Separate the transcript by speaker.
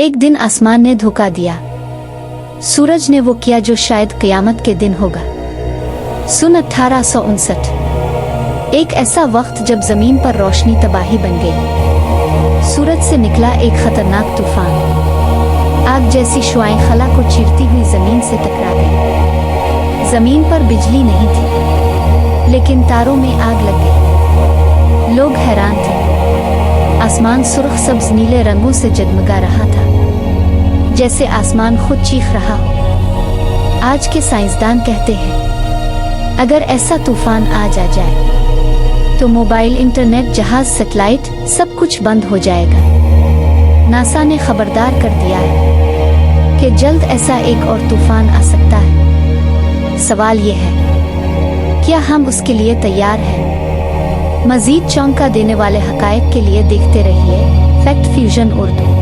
Speaker 1: एक दिन आसमान ने धोखा दिया। सूरज ने वो किया जो शायद क़यामत के दिन होगा। सन 1859। एक ऐसा वक्त जब जमीन पर रोशनी तबाही बन गई। सूरज से निकला एक खतरनाक तूफान। आग जैसी शुआएं खला को चीरती हुई जमीन से टकरा गई। जमीन पर बिजली नहीं थी, लेकिन तारों में आग लग गई। लोग हैरान थे। आसमान सुर्ख सब्ज नीले रंगों से जगमगा रहा था, जैसे आसमान खुद चीख रहा हो। आज के साइंसदान कहते हैं, अगर ऐसा तूफान आज आ जाए तो मोबाइल, इंटरनेट, जहाज, सैटेलाइट सब कुछ बंद हो जाएगा। नासा ने खबरदार कर दिया है कि जल्द ऐसा एक और तूफान आ सकता है। सवाल ये है, क्या हम उसके लिए तैयार हैं? मजीद चौंका देने वाले हकायक के लिए देखते रहिए फैक्ट फ्यूजन उर्दू।